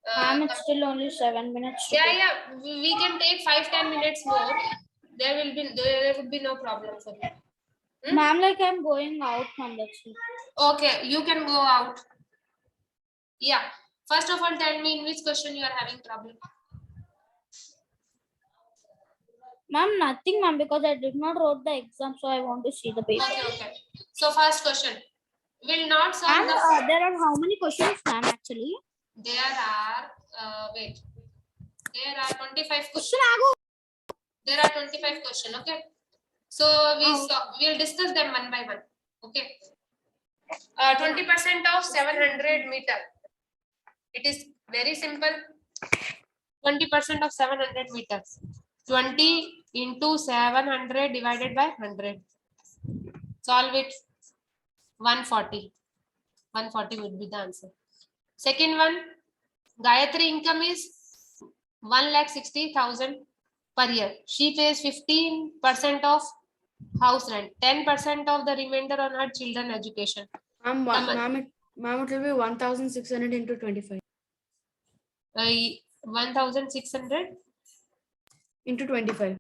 Ma'am, it's still only 7 minutes. to go.
Yeah. We can take 5-10 minutes more. There would be no problem for you.
Ma'am, like I'm going out, ma'am. That's it.
Okay, you can go out. Yeah. First of all, tell me in which question you are having problem.
Ma'am, nothing, ma'am, because I did not wrote the exam, so I want to see the paper.
Okay. So first question. Will not solve
And
the.
there are how many questions, ma'am, actually?
There are wait. There are 25 questions.
Question
There are 25 questions. Okay. So we'll discuss them one by one. Okay. 20% of 700 meter. It is very simple. 20% of 700 meters. 20 into 700 divided by 100. Solve it. 140. 140 would be the answer. Second one, Gayatri income is 1,60,000 per year. She pays 15% of house rent, 10% of the remainder on her children education.
Ma'am, it will be 1,600 into 25.
1,600
into 25.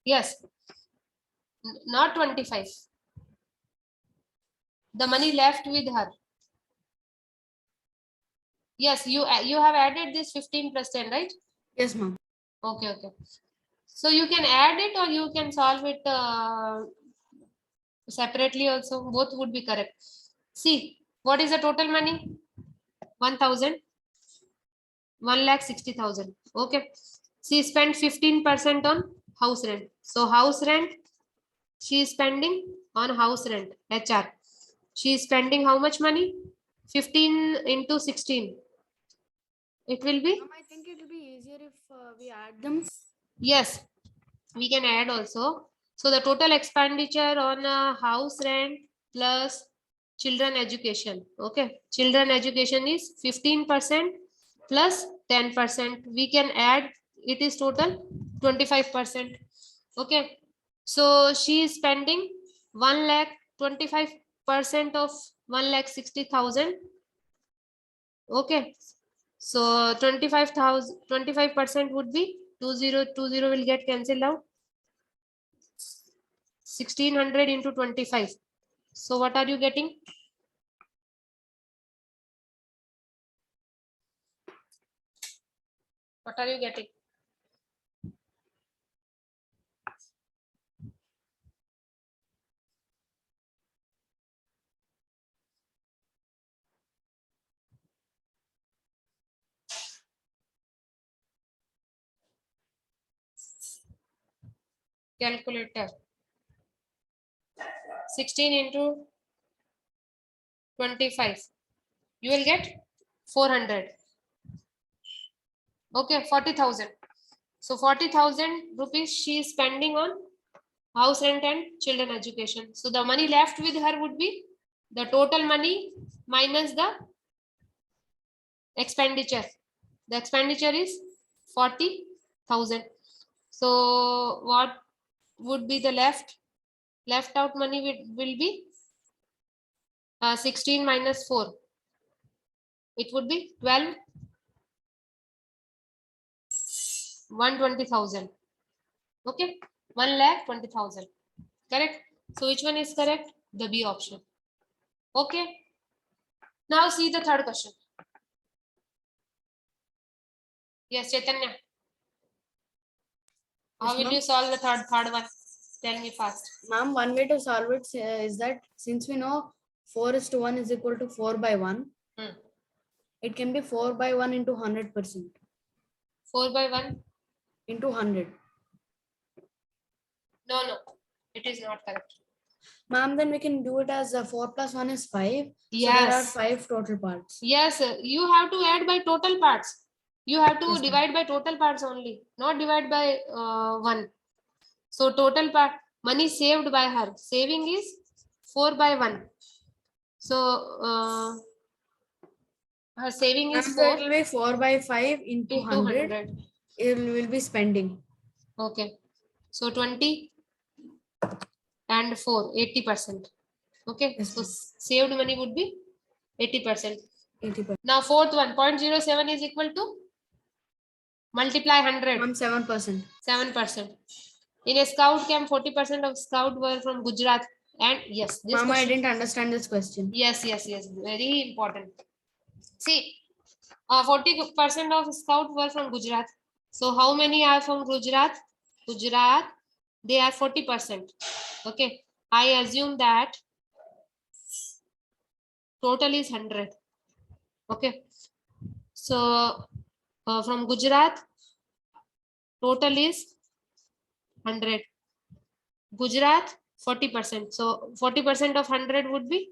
Yes. Not 25. The money left with her. Yes, you have added this 15 plus 10, right?
Yes, ma'am.
Okay. So you can add it or you can solve it separately also. Both would be correct. See, what is the total money? 1,000. 1,60,000. Okay. She spent 15% on house rent. So house rent, she is spending on house rent, HR. She is spending how much money? 15 into 16. It will be?
Ma'am, I think it will be easier if we add them.
Yes, we can add also. So the total expenditure on house rent plus children education. Okay. Children education is 15% plus 10%. We can add, it is total 25%. Okay. So she is spending 1,25% of 1,60,000. Okay. So 25% would be 2020 will get cancelled out. 1,600 into 25. So what are you getting? What are you getting? Calculator. 16 into 25. You will get 400. Okay, 40,000. So 40,000 rupees she is spending on house rent and children education. So the money left with her would be the total money minus the expenditure. The expenditure is 40,000. So what would be the left out money will be 16 minus 4. It would be 12, 120,000. Okay, 1,20,000. Correct. So which one is correct? The B option. Okay. Now see the third question. Yes, Chaitanya. How
Yes,
will
ma'am.
you solve the third one? Tell me fast.
Ma'am, one way to solve it is that since we know 4:1 is equal to 4 by 1, it can be 4 by 1 into 100%.
4 by 1
into 100.
No, it is not correct.
Ma'am, then we can do it as 4 plus 1 is 5.
Yes.
So there are 5 total parts.
Yes, you have to add by total parts. You have to
Yes,
divide by total parts only, not divide by 1. So total part money saved by her. Saving is 4 by 1. So her saving is
Ma'am,
4
so it will be 4 by 5 into 100. It will be spending.
Okay. So 20 and 4, 80%. Okay.
Yes,
So
ma'am.
saved money would be 80%.
80%.
Now fourth one, 0.07 is equal to multiply 100.
Ma'am, 7%.
7%. In a scout camp, 40% of scout were from Gujarat. And yes, this
Ma'am, I
question.
didn't understand this question.
Yes. Very important. See, 40% of scout were from Gujarat. So how many are from Gujarat? Gujarat, they are 40%. Okay. I assume that total is 100. Okay. So from Gujarat, total is 100. Gujarat, 40%. So 40% of 100 would be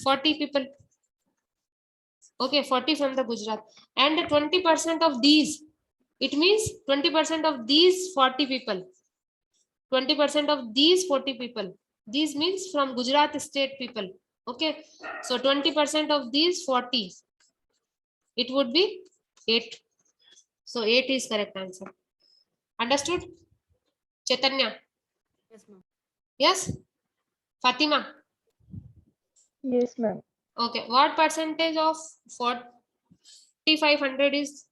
40 people. Okay, 40 from the Gujarat. And 20% of these, it means 20% of these 40 people. 20% of these 40 people. These means from Gujarat state people. Okay, so 20% of these 40, it would be 8. So 8 is correct answer. Understood? Chaitanya?
Yes, ma'am.
Yes? Fatima?
Yes, ma'am.
Okay, what percentage of 4,500 is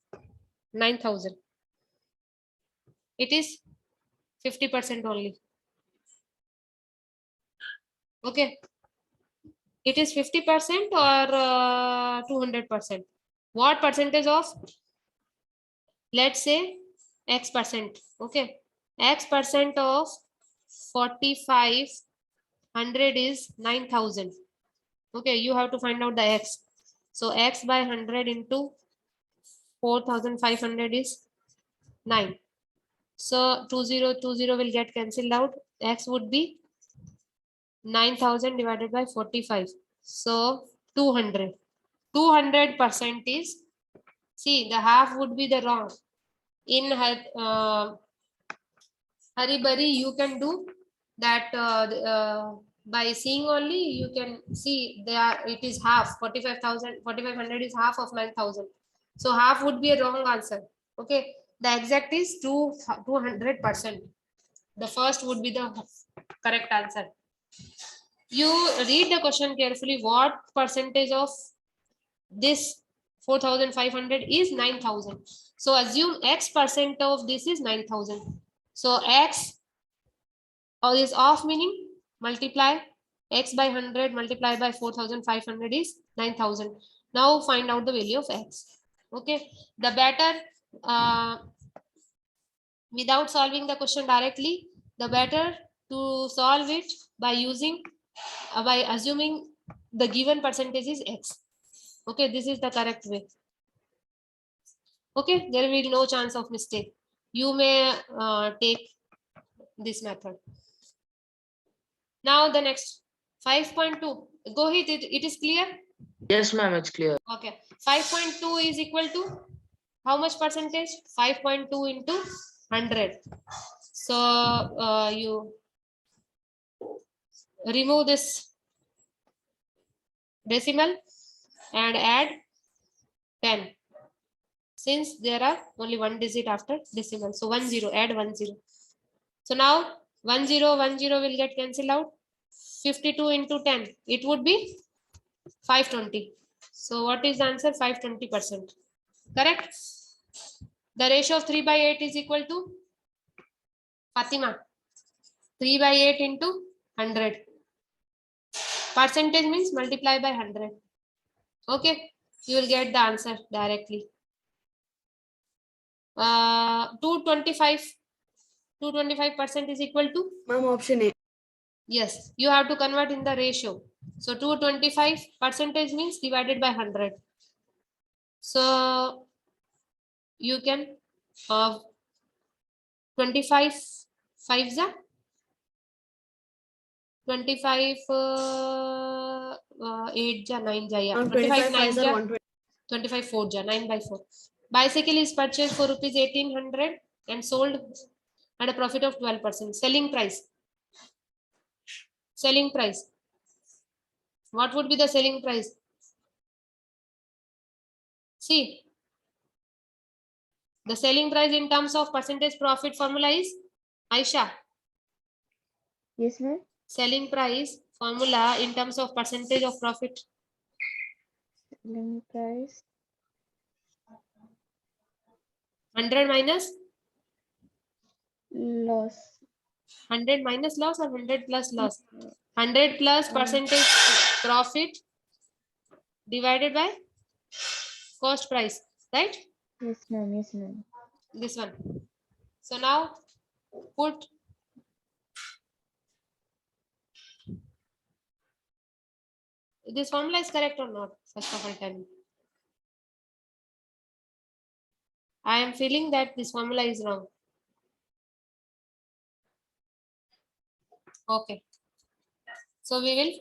9,000? It is 50% only. Okay. It is 50% or 200%? What percentage of, let's say, X percent? Okay. X percent of 4,500 is 9,000. Okay, you have to find out the X. So X by 100 into 4,500 is 9. So 2020 will get cancelled out. X would be 9,000 divided by 45. So 200. 200% is, see, the half would be the wrong. In Haribari, you can do that by seeing only. You can see there it is half. 4,500 is half of 9,000. So half would be a wrong answer. Okay, the exact is 200%. The first would be the correct answer. You read the question carefully. What percentage of this 4,500 is 9,000? So assume X percent of this is 9,000. So X is off, meaning multiply X by 100 multiply by 4,500 is 9,000. Now find out the value of X. Okay, the better without solving the question directly, the better to solve it by using by assuming the given percentage is X. Okay, this is the correct way. Okay, there will be no chance of mistake. You may take this method. Now the next 5.2. Go ahead, it is clear?
Yes, ma'am, it's clear.
Okay, 5.2 is equal to how much percentage? 5.2 into 100. So you remove this decimal and add 10. Since there are only one digit after decimal. So 10, add 10. So now 10, 10 will get cancelled out. 52 into 10, it would be 520. So what is the answer? 520%. Correct? The ratio of 3 by 8 is equal to Fatima. 3 by 8 into 100. Percentage means multiply by 100. Okay, you will get the answer directly. 225% is equal to,
Ma'am, option A.
yes, you have to convert in the ratio. So 225% means divided by 100. So you can 25 5s are 25 8 ja 9 ja, yeah.
Ma'am,
25
25
9
5s are
ja
120.
25 4 ja 9 by 4. Bicycle is purchased for rupees 1800 and sold at a profit of 12%. Selling price. Selling price. What would be the selling price? See, the selling price in terms of percentage profit formula is Aisha.
Yes, ma'am.
Selling price formula in terms of percentage of profit.
Selling price
100 minus
loss.
100 minus loss or 100 plus loss? 100 plus percentage profit divided by cost price, right?
Yes, ma'am. Yes, ma'am.
This one. So now put this formula is correct or not? First of all, tell me. I am feeling that this formula is wrong. Okay. So we will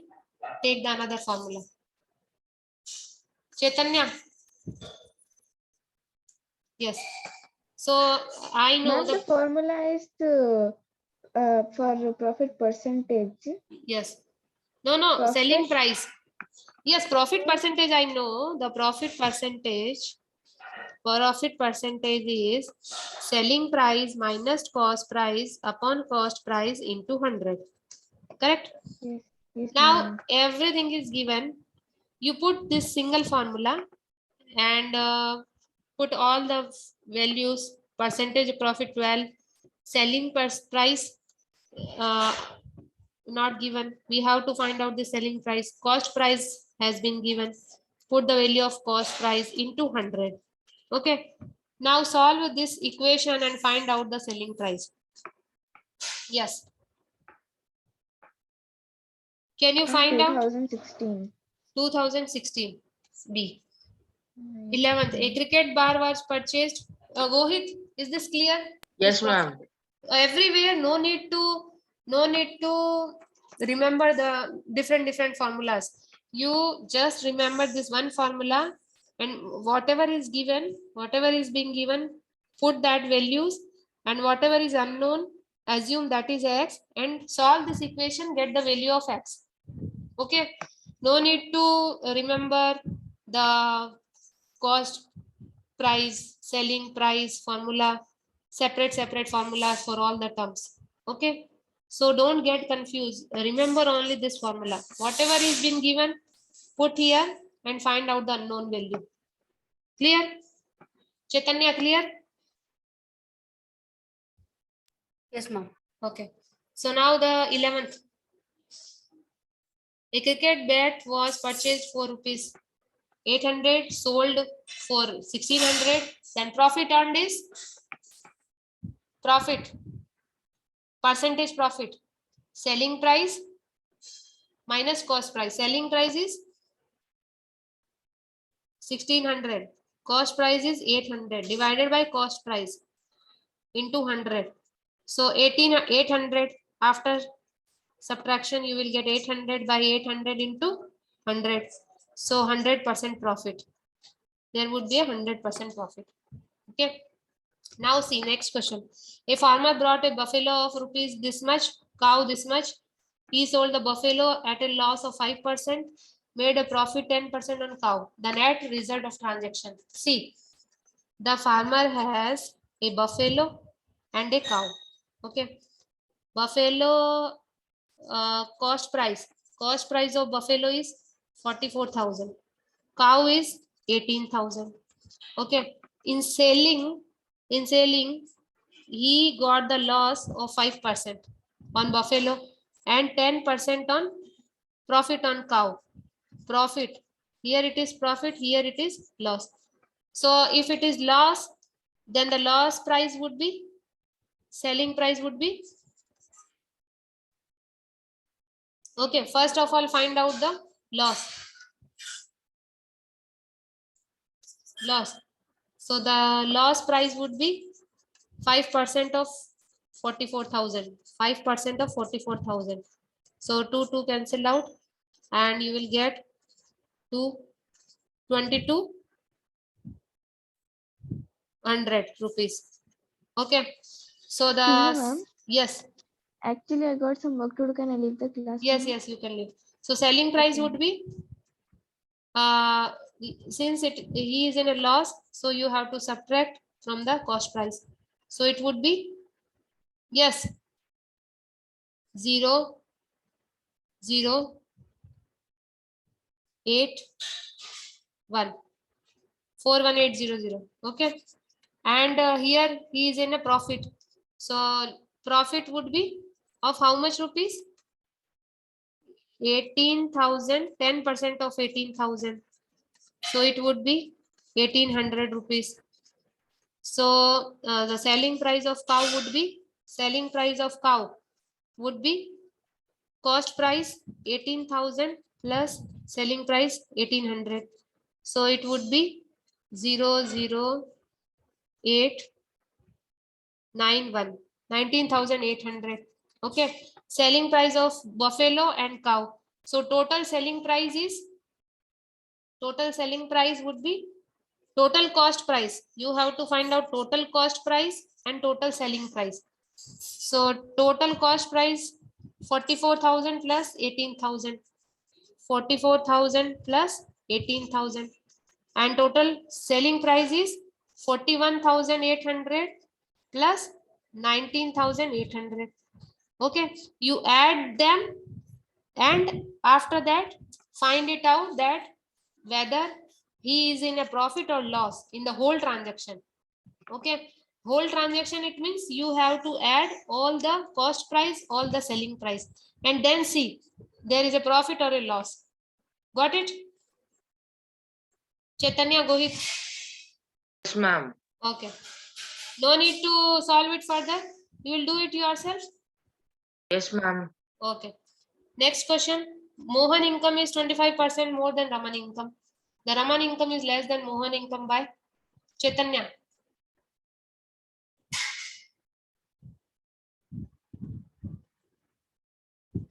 take the another formula. Chaitanya. Yes. So I know
Ma'am, the formula is for profit percentage.
yes. No,
Profit.
selling price. Yes, profit percentage I know. The profit percentage is selling price minus cost price upon cost price into 100. Correct?
Yes. Yes,
Now
ma'am.
everything is given. You put this single formula and put all the values. Percentage profit 12, selling price not given. We have to find out the selling price. Cost price has been given. Put the value of cost price into 100. Okay. Now solve this equation and find out the selling price. Yes. Can you find out?
2016.
2016 B. 11th. A cricket bar was purchased. Gohit, is this clear?
Yes, ma'am.
Everywhere, no need to remember the different formulas. You just remember this one formula, and whatever is being given, put that values, and whatever is unknown, assume that is x, and solve this equation, get the value of x. Okay, no need to remember the cost price, selling price formula, separate formulas for all the terms. Okay, so don't get confused. Remember only this formula. Whatever is been given, put here and find out the unknown value. Clear? Chaitanya, clear?
Yes, ma'am.
Okay. So now the 11th. A cricket bat was purchased for rupees 800, sold for 1600. Then profit earned is profit, percentage profit, selling price minus cost price. Selling price is 1600, cost price is 800 divided by cost price into 100. So 800 after subtraction you will get 800 by 800 into 100. So 100% profit. There would be a 100% profit. Okay. Now see next question. A farmer brought a buffalo of rupees this much, cow this much, He sold the buffalo at a loss of 5%, made a profit 10% on cow. The net result of transaction. See, the farmer has a buffalo and a cow. Okay. Buffalo cost price of buffalo is 44,000. Cow is 18,000. Okay. In selling, he got the loss of 5% on buffalo and 10% on profit on cow. Profit. Here it is profit, here it is loss. So if it is loss, then the loss price would be, selling price would be. Okay, first of all, find out the loss. So the loss price would be 5% of 44,000. 5% of 44,000. So 2 cancel out and you will get 2,200 rupees. Okay. So the
Hello, ma'am.
yes.
Actually, I got some work to do. Can I leave the class?
Yes,
ma'am?
yes, you can leave. So selling price
Okay.
would be since he is in a loss, so you have to subtract from the cost price. So it would be yes 0 0 8 1 41800. Okay, and here he is in a profit. So profit would be of how much rupees? 18,000. 10% of 18,000. So it would be 1,800 rupees. So the selling price of cow would be cost price 18,000 plus selling price 1,800. So it would be 00891 19,800. Okay, selling price of buffalo and cow. So total selling price would be total cost price. You have to find out total cost price and total selling price. So total cost price 44,000 plus 18,000. 44,000 plus 18,000. And total selling price is 41,800 plus 19,800. Okay, you add them and after that find it out that whether he is in a profit or loss in the whole transaction. Okay, whole transaction, it means you have to add all the cost price, all the selling price, and then see there is a profit or a loss. Got it? Chaitanya, Gohit?
Yes, ma'am.
Okay, no need to solve it further. You will do it yourself.
Yes, ma'am.
Okay, next question. Mohan income is 25% more than Raman income. The Raman income is less than Mohan income by Chaitanya.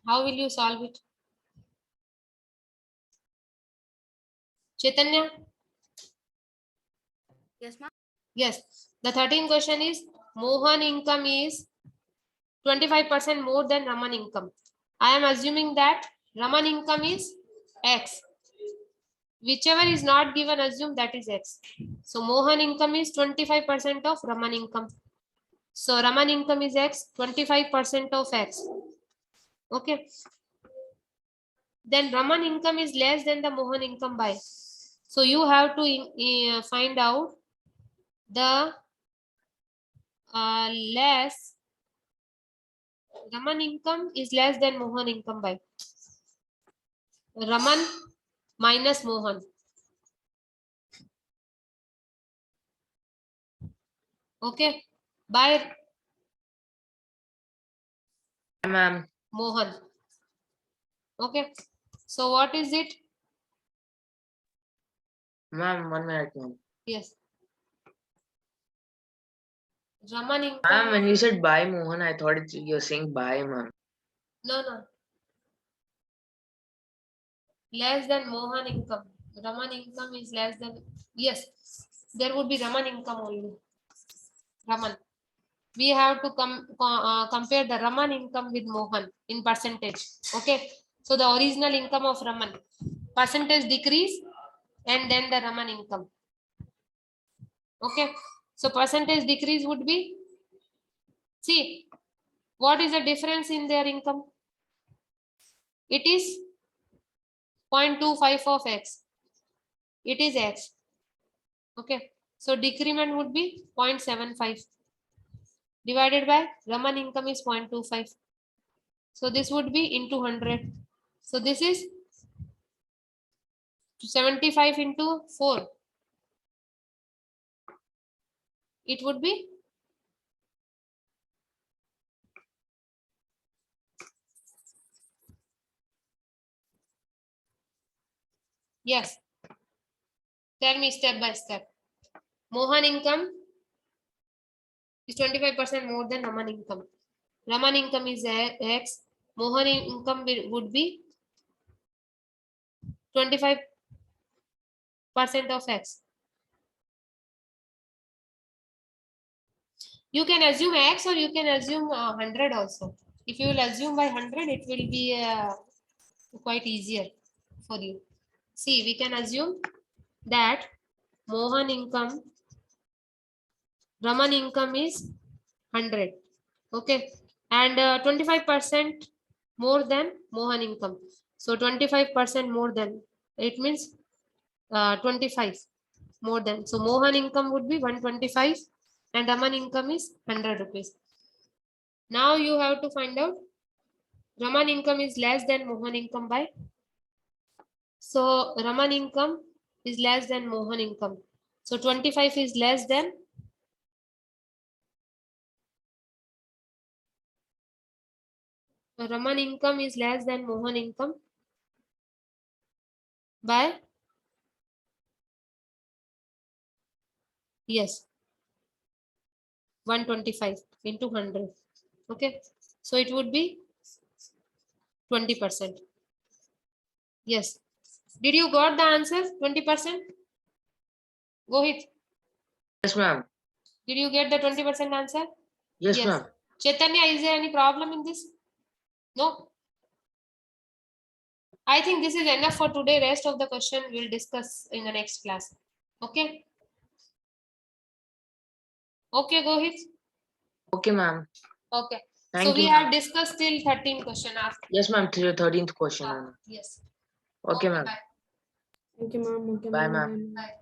How will you solve it? Chaitanya?
Yes, ma'am.
Yes. The 13th question is Mohan income is 25% more than Raman income. I am assuming that Raman income is X. Whichever is not given, assume that is X. So Mohan income is 25% of Raman income. So Raman income is X, 25% of X. Okay. Then Raman income is less than the Mohan income by. So you have to find out the less. Raman income is less than Mohan income by. Raman minus Mohan. Okay. By
Ma'am.
Mohan. Okay. So what is it?
Ma'am, 1 minute, ma'am.
Yes. Raman
Ma'am,
income.
when you said bye, Mohan, I thought you're saying bye, ma'am.
No. Less than Mohan income. Raman income is less than. Yes. There would be Raman income only. Raman. we have to compare the Raman income with Mohan in percentage. Okay. So the original income of Raman, percentage decrease, and then the Raman income. Okay. So percentage decrease would be, see, what is the difference in their income? It is 0.25 of X. It is X. Okay. So decrement would be 0.75 divided by Raman income is 0.25. So this would be into 100. So this is 75 into 4. It would be yes. Tell me step by step. Mohan income is 25% more than Raman income. Raman income is X. Mohan income would be 25% of X. You can assume X or you can assume 100 also. If you will assume by 100, it will be quite easier for you. See, we can assume that Mohan income, Raman income is 100. Okay. And 25% more than Mohan income. So 25% more than, it means 25 more than. So Mohan income would be 125 and Raman income is 100 rupees. Now you have to find out Raman income is less than Mohan income by. So Raman income is less than Mohan income. So 25 is less than Raman income is less than Mohan income by, yes, 125 into 100. Okay. So it would be 20%. Yes. Did you got the answer? 20%? Gohit,
Yes, ma'am.
did you get the 20% answer?
Yes,
Yes.
ma'am.
Chaitanya, is there any problem in this? No. I think this is enough for today. Rest of the question we'll discuss in the next class. Okay. Okay, Gohit.
Okay, ma'am.
Okay.
Thank
So we
you,
have
ma'am.
discussed till 13 question after.
Yes, ma'am. 13th question, ma'am.
Yes.
Okay, ma'am.
Bye.
Thank you, ma'am. Okay,
Bye,
ma'am.
ma'am.
Bye.